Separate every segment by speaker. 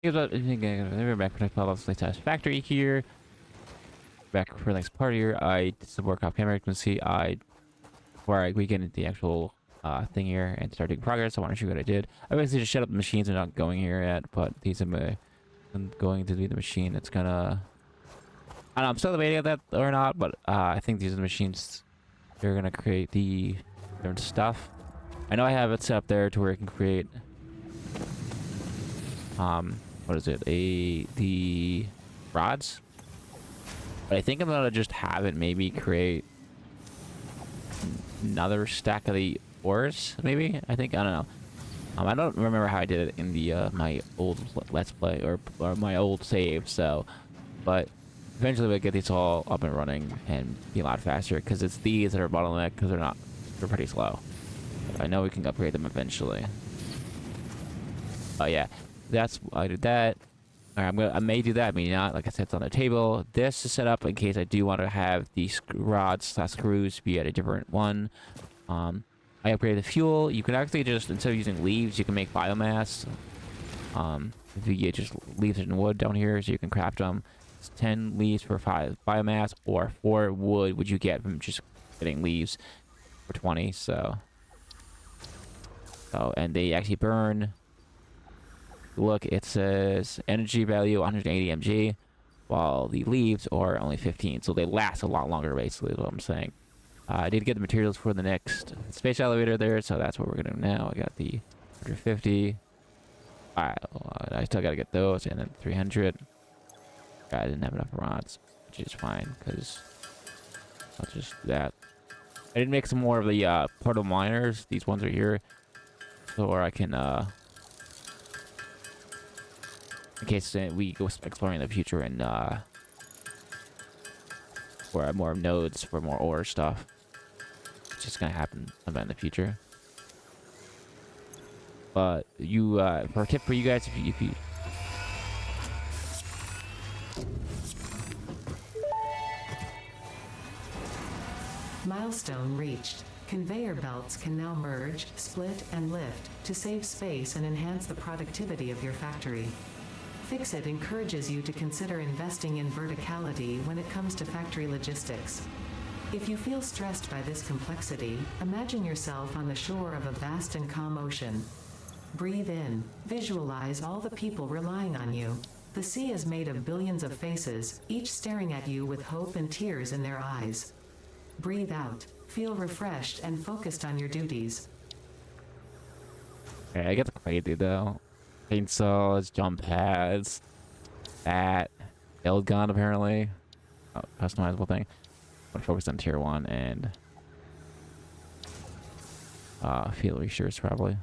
Speaker 1: We're back with Satisfactory here. Back for the next part here. I did some work off camera. You can see before we get into the actual thing here and start doing progress, I want to show you what I did. I basically just shut up the machines. I'm not going here yet, but these are going to be the machine that's gonna. I don't know, I'm still debating that or not, but I think these are the machines. They're gonna create the different stuff. I know I have it set up there to where it can create what is it? The rods. But I think I'm gonna just have it maybe create another stack of the ores, maybe? I don't know. I don't remember how I did it in the my old Let's Play or my old save, so but eventually we'll get these all up and running and be a lot faster because it's these that are bottleneck because they're pretty slow. But I know we can upgrade them eventually. Oh yeah. That's I did that. All right, I may do that. I mean, not like I said, it's on the table. This is set up in case I do want to have the rods / screws be at a different one. I upgraded the fuel. You can actually just instead of using leaves, you can make biomass. If you get just leaves and wood down here, so you can craft them. It's 10 leaves for 5 biomass, or 4 wood would you get from just getting leaves for 20. So and they actually burn. Look, it says energy value 180 mg, while the leaves are only 15, so they last a lot longer, basically, is what I'm saying. I did get the materials for the next space elevator there, so that's what we're going to do now. I got the 150. Alright, I still got to get those, and then 300. I didn't have enough rods, which is fine, because I'll just do that. I did make some more of the portal miners. These ones are here, so I can... in case we go exploring in the future and for more nodes for more ore stuff. It's just gonna happen sometime in the future. But you for a tip for you guys, if you
Speaker 2: Milestone reached. Conveyor belts can now merge, split, and lift to save space and enhance the productivity of your factory. Fixit encourages you to consider investing in verticality when it comes to factory logistics. If you feel stressed by this complexity, imagine yourself on the shore of a vast and calm ocean. Breathe in, visualize all the people relying on you. The sea is made of billions of faces, each staring at you with hope and tears in their eyes. Breathe out, feel refreshed and focused on your duties.
Speaker 1: Okay, I get the crazy though. Chainsaws, jump pads, that build gun apparently. Oh, customizable thing. I'm gonna focus on tier 1 and field research probably.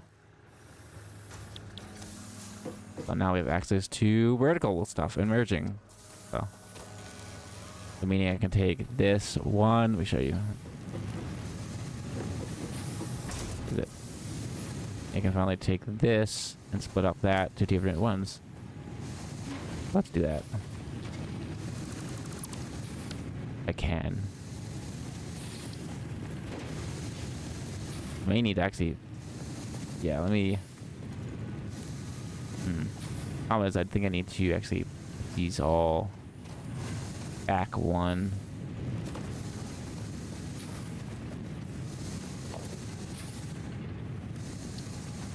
Speaker 1: So now we have access to vertical stuff and merging. So meaning I can take this one. Let me show you. I can finally take this and split up that to different ones. Let's do that. I can. I may need to actually... Yeah, let me... Problem is, I think I need to actually put these all back one.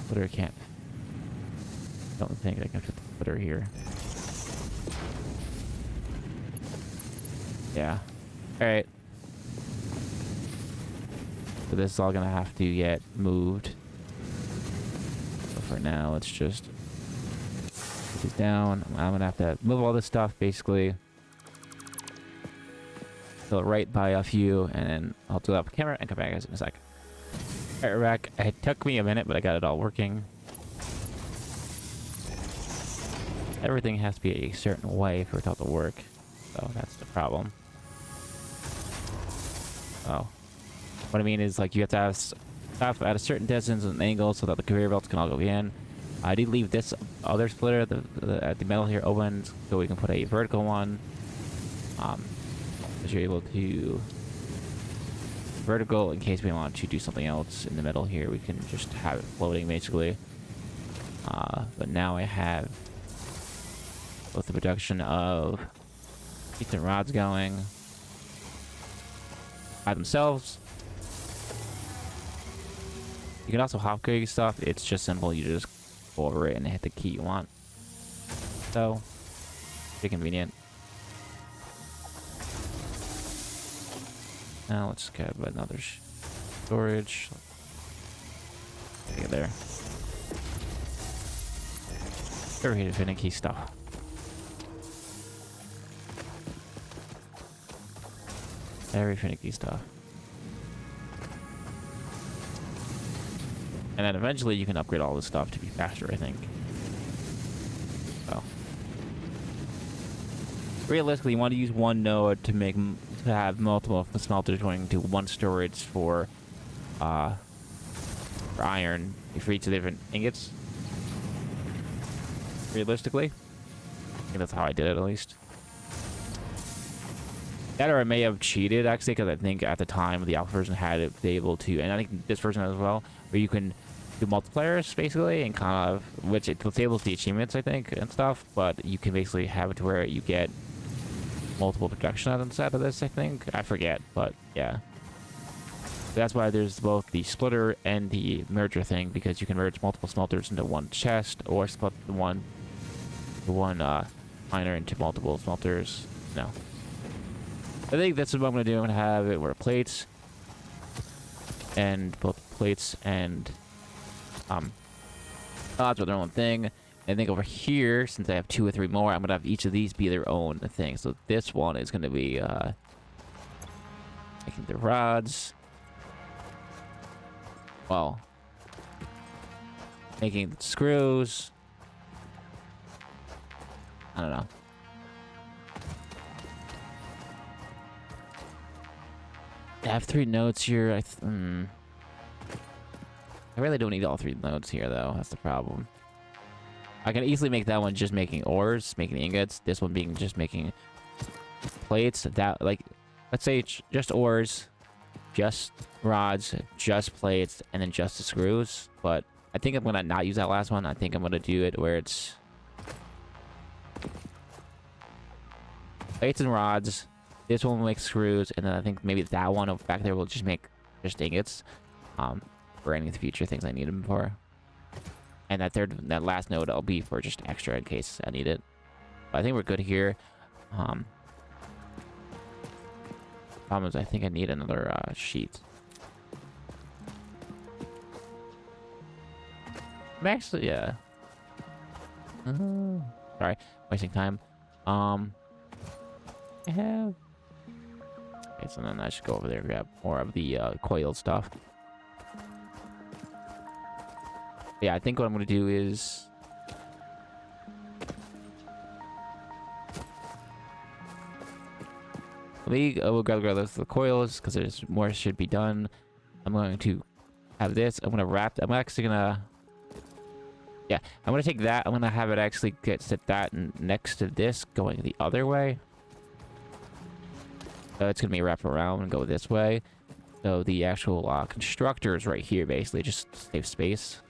Speaker 1: Footer can't. Don't think I can fit the footer here. Yeah. Alright. So this is all gonna have to get moved. So for now, let's just put these down. I'm gonna have to move all this stuff basically. Fill it right by a few, and then I'll do that with camera and come back guys in a sec. Alright, back. It took me a minute, but I got it all working. Everything has to be a certain way for it all to work. So that's the problem. Oh. What I mean is, like, you have to have stuff at a certain distance and angle so that the conveyor belts can all go in. I did leave this other splitter, the metal here, open so we can put a vertical one. Because you're able to... vertical in case we want to do something else in the middle here. We can just have it floating basically. But now I have with the production of decent rods going by themselves. You can also hotkeys stuff. It's just simple. You just go over it and hit the key you want. So, pretty convenient. Now let's get another storage. Get there. Very finicky stuff. Very finicky stuff. And then eventually you can upgrade all this stuff to be faster, I think. So, realistically, you want to use one node to have multiple smelters going to one storage for iron for each of the different ingots. Realistically, I think that's how I did it, at least. That, or I may have cheated, actually, because I think at the time the alpha version had it be able to, and I think this version as well, where you can do multipliers basically, and kind of, which it disables the achievements, I think, and stuff, but you can basically have it to where you get multiple production items out of this, I think. I forget, but yeah. That's why there's both the splitter and the merger thing, because you can merge multiple smelters into one chest, or split the one miner into multiple smelters. No. I think that's what I'm going to do. I'm going to have it where plates, and both plates and odds are their own thing. And I think over here, since I have 2 or 3 more, I'm going to have each of these be their own thing. So this one is going to be making the rods. Well, making the screws. I don't know. I have 3 nodes here. I really don't need all 3 nodes here, though. That's the problem. I can easily make that one just making ores, making ingots. This one being just making plates. That, like, let's say just ores, just rods, just plates, and then just the screws. But I think I'm gonna not use that last one. I think I'm gonna do it where it's plates and rods. This one will make screws, and then I think maybe that one back there will just make just ingots, for any of the future things I need them for. And that last node I'll be for just extra in case I need it. But I think we're good here. Problem is, I think I need another sheet. I'm actually, yeah. Sorry, wasting time. I have. Okay, so then I should go over there and grab more of the coiled stuff. Yeah, I think what I'm gonna do is we'll grab the coils because there's more should be done. I'm going to have this. I'm gonna wrap. I'm actually gonna. Yeah, I'm gonna take that. I'm gonna have it actually set that next to this, going the other way. So it's gonna be wrapped around and go this way. So the actual constructor is right here, basically, just save space.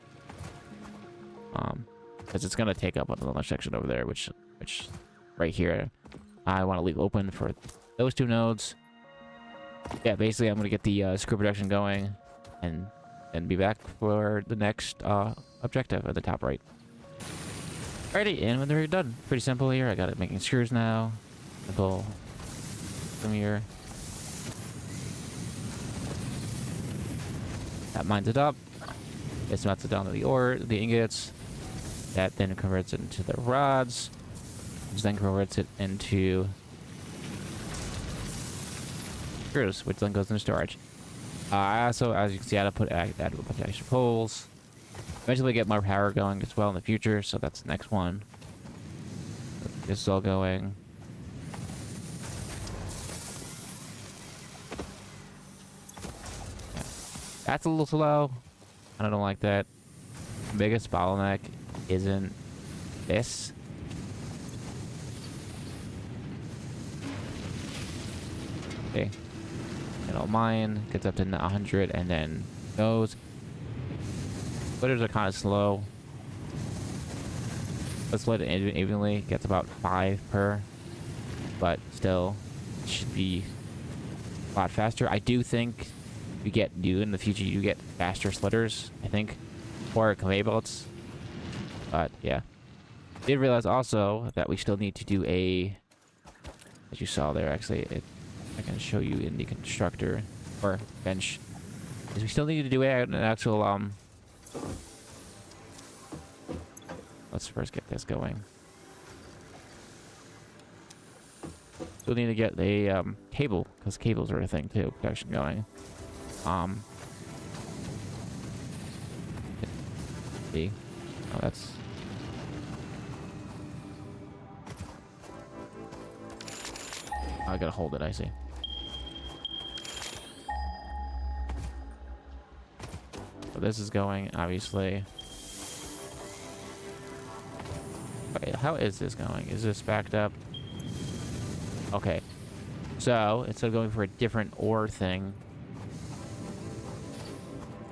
Speaker 1: Because it's gonna take up another section over there, which right here, I want to leave open for those 2 nodes. Yeah, basically, I'm gonna get the screw production going, and be back for the next objective at the top right. Alrighty, and when they're done, pretty simple here. I got it making screws now. Simple from here. That mines it up. It melts it down to the ingots. That then converts it into the rods, which then converts it into screws, which then goes into storage. I also, as you can see, I had to add a bunch of extra poles. Eventually get more power going as well in the future, so that's the next one. This is all going. Yeah. That's a little slow. I don't like that. The biggest bottleneck isn't this. Okay. It'll mine, gets up to 100, and then goes. Splitters are kind of slow. let's split it evenly. Gets about 5 per, but still should be a lot faster. I do think in the future you get faster splitters, I think, or conveyor belts. But yeah, did realize also that we still need to do as you saw there, actually, I can show you in the constructor or bench, is we still need to do an actual let's first get this going. Still need to get a cable, because cables are a thing too. Production going. See, oh, that's. I gotta hold it. I see. So this is going, obviously. Wait, how is this going? Is this backed up? Okay. So, instead of going for a different ore thing,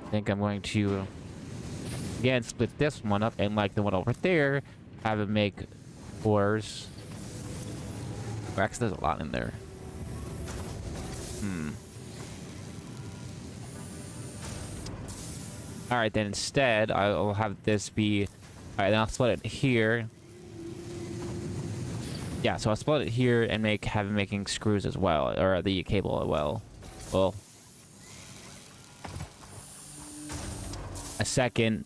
Speaker 1: I think I'm going to, again, split this one up, and like the one over there, have it make ores. Or actually, there's a lot in there. Alright, then instead, I'll have this be... Alright, then I'll split it here. Yeah, so I'll split it here and have it making screws as well, or the cable as well. Well, a second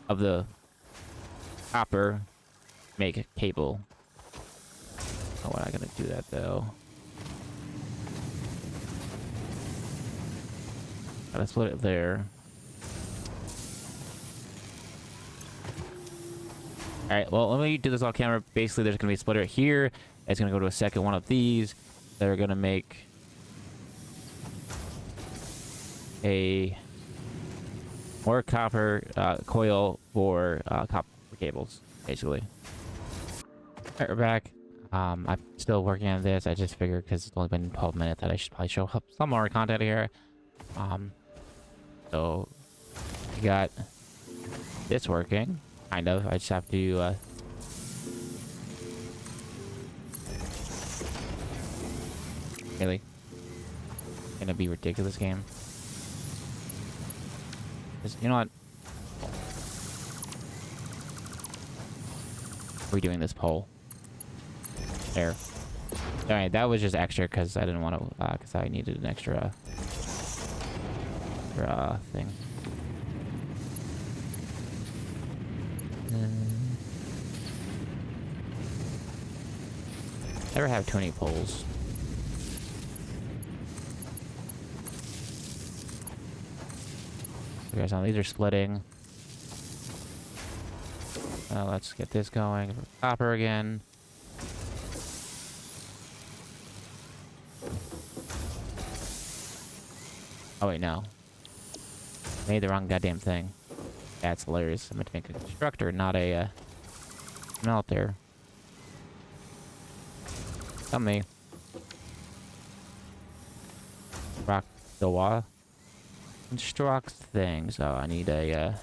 Speaker 1: of the copper make a cable. Oh, we're not gonna do that though. Gotta split it there. Alright, well, let me do this off camera. Basically, there's gonna be a splitter here. It's gonna go to a second one of these that are gonna make a more copper coil for copper cables, basically. Alright, we're back. I'm still working on this. I just figured because it's only been 12 minutes that I should probably show up some more content here. So we got this working, kind of. I just have to really gonna be ridiculous game. You know what? Redoing this pole. There. Alright, that was just extra because I didn't want to, because I needed an extra thing. Never have too many poles. You guys know these are splitting. Let's get this going. Copper again. Oh wait, no. Made the wrong goddamn thing. That's hilarious. I meant to make a constructor, not a smelter. Tell me. Rock the wall. Construct things. Oh, I need a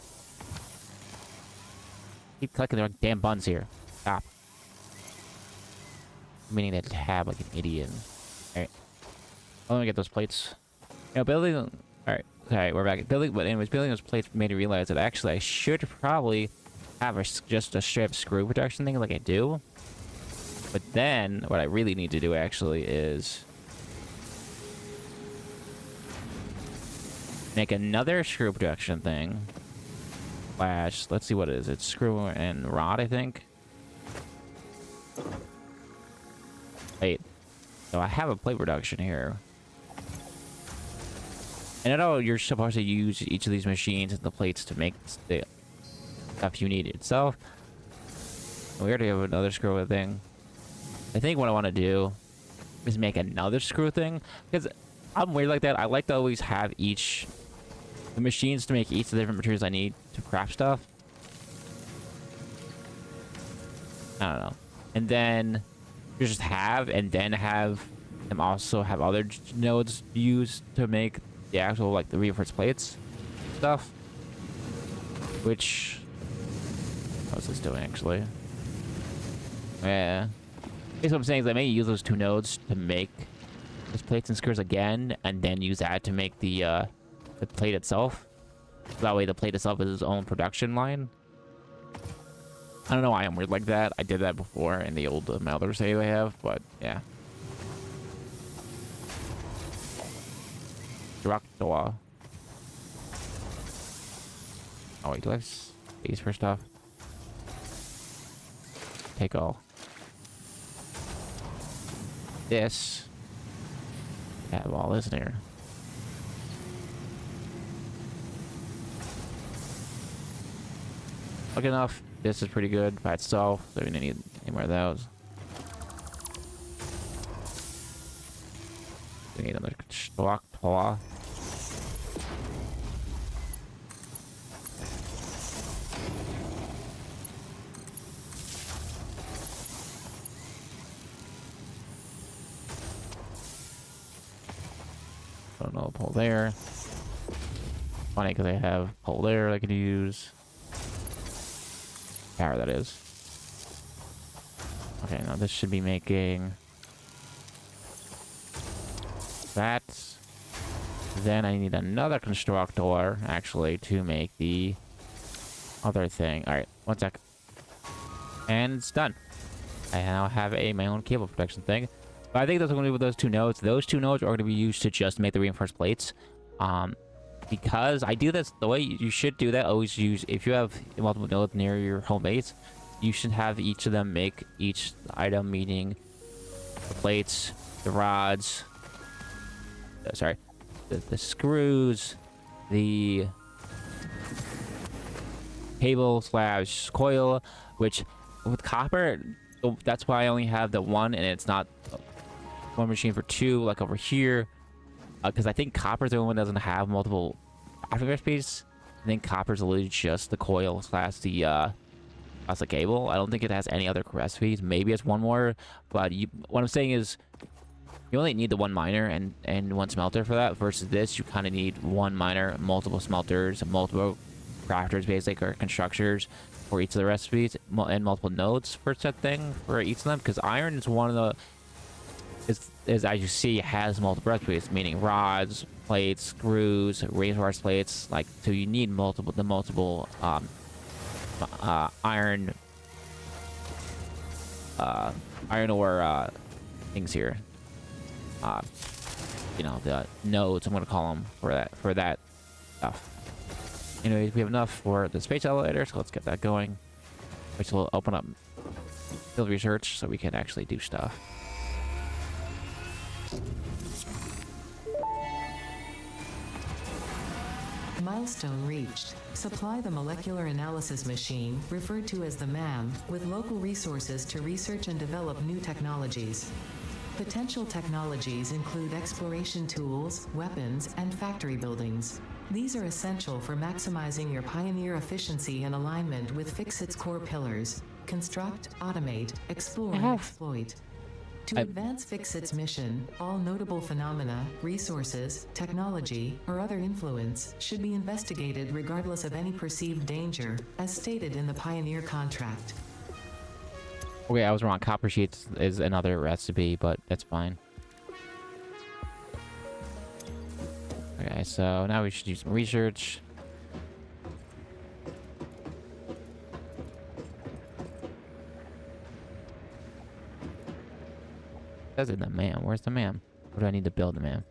Speaker 1: keep clicking the wrong damn buttons here. Stop. Meaning that tab like an idiot. Alright. Let me get those plates. You know, building... Alright. Okay, we're back. Building... But anyways, building those plates made me realize that actually I should probably have just a straight screw protection thing like I do. But then, what I really need to do actually is make another screw protection thing. Slash, let's see what it is. It's screw and rod, I think. Wait. So I have a plate reduction here. And I know you're supposed to use each of these machines and the plates to make the stuff you need itself. We already have another screw thing. I think what I want to do is make another screw thing. Because I'm weird like that. I like to always have the machines to make each of the different materials I need to craft stuff. I don't know. And then you just have them also have other nodes used to make the actual, like, the reinforced plates stuff. Which What's this doing, actually? Yeah. Basically, what I'm saying is I may use those 2 nodes to make those plates and skewers again, and then use that to make the plate itself. That way, the plate itself is its own production line. I don't know why I'm weird like that. I did that before in the old Melder save I have, but yeah. Rock door. Oh wait, do I have space for stuff? Take all. This. Have all this in here. Look enough. This is pretty good by itself, so we don't need any more of those. We need another stock paw. Don't know, pull there. Funny because I have pull there I could use. Power, that is. Okay, now this should be making that. Then I need another constructor, actually, to make the other thing. Alright, 1 sec. And it's done. I now have my own cable protection thing. But I think that's going to be with those 2 nodes. Those 2 nodes are going to be used to just make the reinforced plates. Because I do this the way you should do that. Always use, if you have multiple nodes near your home base, you should have each of them make each item, meaning the plates, the rods, sorry, the screws, the cable / coil, which with copper, that's why I only have the 1 and it's not 1 machine for 2 like over here. Because I think copper's the only one that doesn't have multiple crafting recipes. I think copper's literally just the coil / the cable. I don't think it has any other recipes. Maybe it's 1 more, but what I'm saying is you only need the 1 miner and 1 smelter for that. Versus this, you kind of need 1 miner, multiple smelters, multiple crafters, basically, or constructors for each of the recipes, and multiple nodes for said thing for each of them. Because iron is one of the is as you see has multiple recipes, meaning rods, plates, screws, reinforced plates. Like, so you need multiple iron ore things here. You know, the nodes, I'm gonna call them for that stuff. Anyways, we have enough for the space elevator, so let's get that going, which will open up field research so we can actually do stuff.
Speaker 2: Milestone reached. Supply the molecular analysis machine, referred to as the MAM, with local resources to research and develop new technologies. Potential technologies include exploration tools, weapons, and factory buildings. These are essential for maximizing your Pioneer efficiency and alignment with Fixit's core pillars: construct, automate, explore, and exploit. To advance Fixit's mission, all notable phenomena, resources, technology, or other influence should be investigated regardless of any perceived danger, as stated in the Pioneer contract.
Speaker 1: Okay, I was wrong. Copper sheets is another recipe, but that's fine. Okay, so now we should do some research. It says in the MAM. Where's the MAM? What do I need to build the MAM?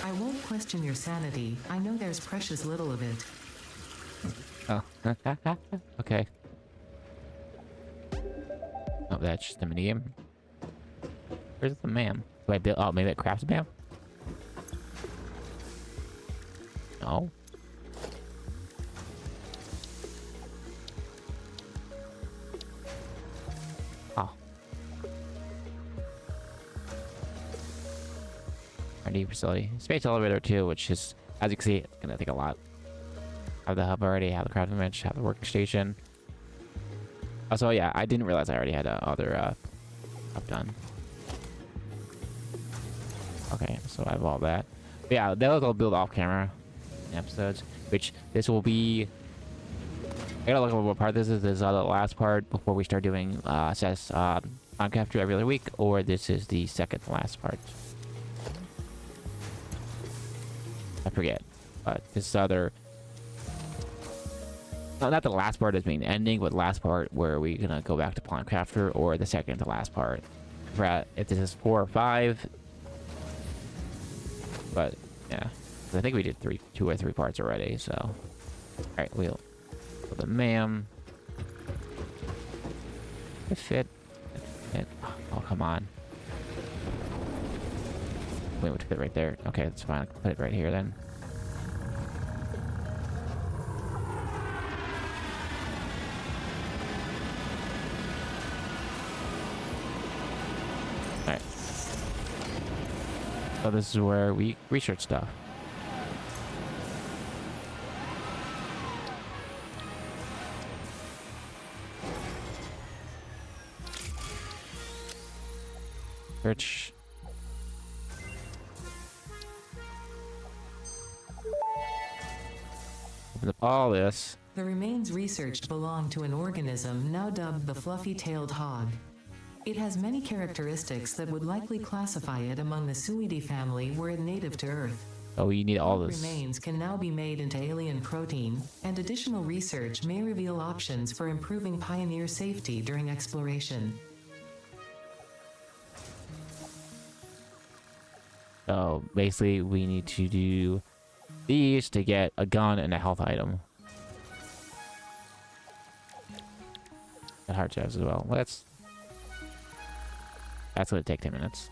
Speaker 2: I won't question your sanity. I know there's precious little of it.
Speaker 1: Oh. Okay. Oh, that's just a minigame. Where's the MAM? Do I build? Oh, maybe it crafts a MAM? No. Oh. R&D facility. Space elevator too, which is, as you can see, it's gonna take a lot. Have the hub already, have the crafting bench, have the working station. Also, yeah, I didn't realize I already had other stuff done. Okay, so I have all that. But yeah, they'll go build off camera. episodes. Which this will be. I gotta look at what part this is. This is the last part before we start doing Minecraft every other week, or this is the second to last part. I forget, but this other. Not the last part as being ending, but last part where we're gonna go back to Minecraft, or the second to last part. If this is 4 or 5, but yeah, I think we did 2 or 3 parts already. So, all right, we'll put the ma'am. It fit. Oh, come on. Wait, we fit right there. Okay, that's fine. Put it right here then. Alright. So this is where we research stuff. Search. Open up all this.
Speaker 2: The remains researched belong to an organism now dubbed the fluffy-tailed hog. It has many characteristics that would likely classify it among the Suidae family were it native to Earth.
Speaker 1: Oh, you need all this.
Speaker 2: Remains can now be made into alien protein, and additional research may reveal options for improving pioneer safety during exploration.
Speaker 1: So basically, we need to do these to get a gun and a health item. And hard jabs as well. That's gonna take 10 minutes.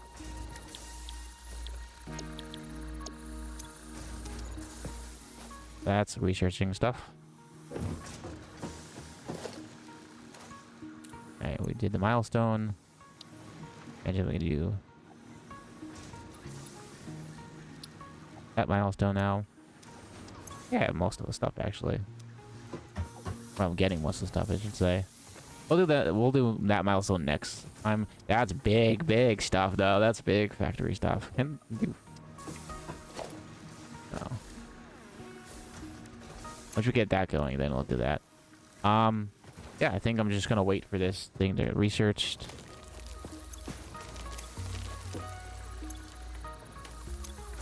Speaker 1: That's researching stuff. Alright, we did the milestone. And then we can do that milestone now. Yeah, most of the stuff actually. Well, I'm getting most of the stuff, I should say. We'll do that. We'll do that milestone next time. That's big stuff, though. That's big factory stuff. Oh. Once we get that going, then we'll do that. Yeah, I think I'm just gonna wait for this thing to get researched.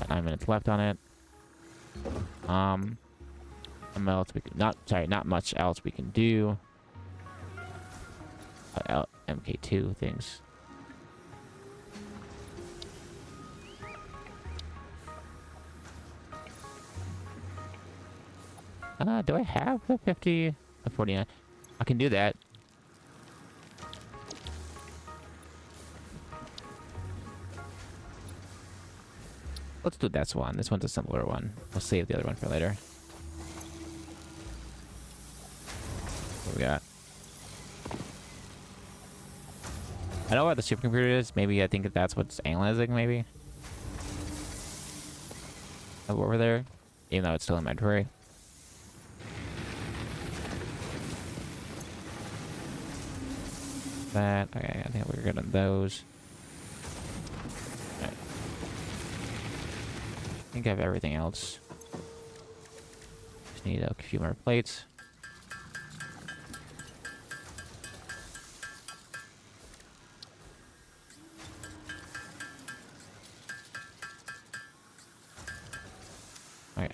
Speaker 1: Got 9 minutes left on it. Not much else we can do. MK2 things. Do I have the 50? The 49? I can do that. Let's do this one. This one's a simpler one. We'll save the other one for later. What we got? I know what the supercomputer is. Maybe I think that's what's analyzing, maybe. Over there. Even though it's still in my inventory. That. Okay, I think we're good on those. Right. I think I have everything else. Just need a few more plates. Okay.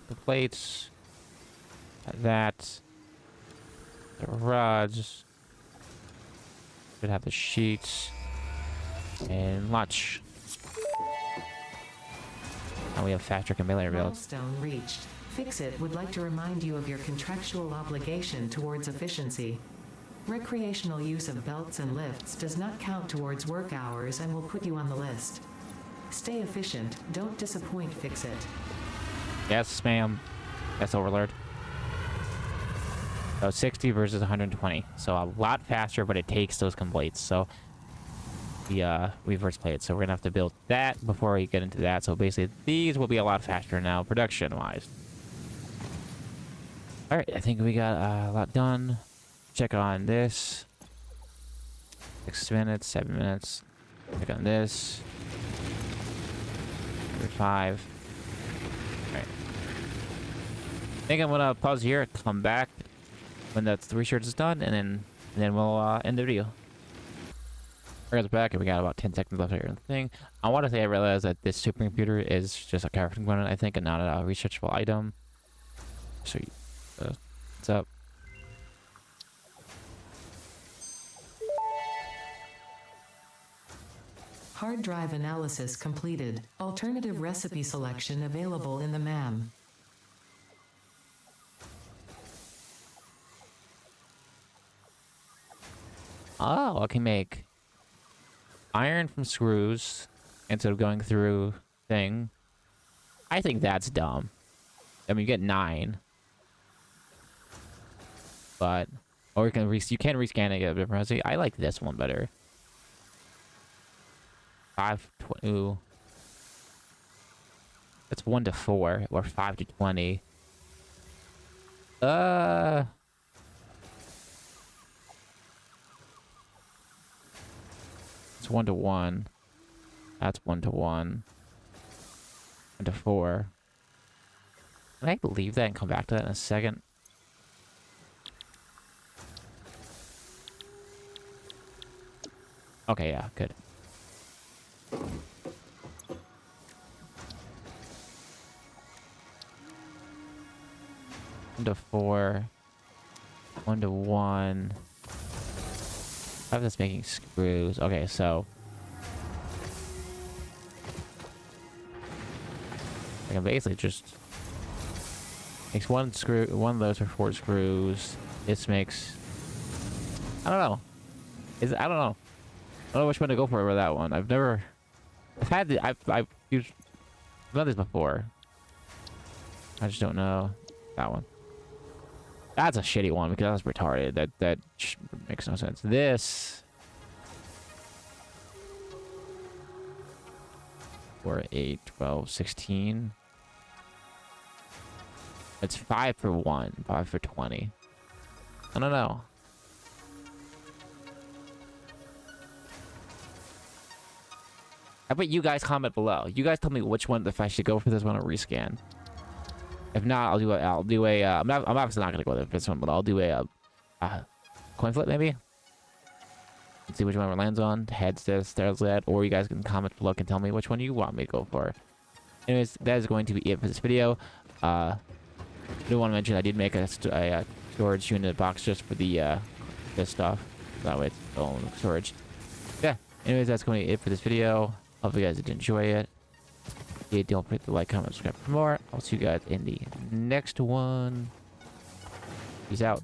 Speaker 1: The plates. That. The rods. Should have the sheets. And lunch. And we have faster conveyor belts.
Speaker 2: Milestone reached. Fix-It would like to remind you of your contractual obligation towards efficiency. Recreational use of belts and lifts does not count towards work hours and will put you on the list. Stay efficient. Don't disappoint, Fix-It.
Speaker 1: Yes, ma'am. Yes, Overlord. So 60 versus 120. So a lot faster, but it takes those completes. So the reverse plate. So we're gonna have to build that before we get into that. So basically, these will be a lot faster now, production-wise. All right, I think we got a lot done. Check on this. 6 minutes, 7 minutes. Check on this. 5. Alright. I think I'm gonna pause here, come back when that research is done, and then we'll end the video. Alright, back, and we got about 10 seconds left here in the thing. I want to say I realized that this supercomputer is just a crafting component, I think, and not a researchable item. So, what's up?
Speaker 2: Hard drive analysis completed. Alternative recipe selection available in the MAM.
Speaker 1: Oh, I can make iron from screws instead of going through thing. I think that's dumb. I mean, you get 9. But, or you can rescan it and get a different recipe. I like this one better. 5 to 20. Ooh. That's 1 to 4 or 5 to 20. It's 1 to 1. That's 1 to 1. 1 to 4. Can I leave that and come back to that in a second? Okay, yeah, good. One to 4. 1 to 1. I have this making screws. Okay, so I can basically just makes 1 screw, 1 of those for 4 screws. This makes, I don't know. I don't know. I don't know which one to go for that one. I've had the, I've used, I've done this before. I just don't know that one. That's a shitty one because that's retarded. That makes no sense. This, or 8, 12, 16. It's 5 for 1, 5 for 20. I don't know. How about you guys comment below? You guys tell me which one, if I should go for this one or rescan. If not, I'll do a I'm obviously not gonna go with this one, but I'll do a coin flip maybe. Let's see which one it lands on. Heads this, tails that, or you guys can comment below and tell me which one you want me to go for. Anyways, that is going to be it for this video. I do want to mention I did make a storage unit box just for the this stuff. That way it's own storage. Yeah. Anyways, that's going to be it for this video. Hope you guys did enjoy it. Yeah, don't forget to like, comment, subscribe for more. I'll see you guys in the next one. Peace out.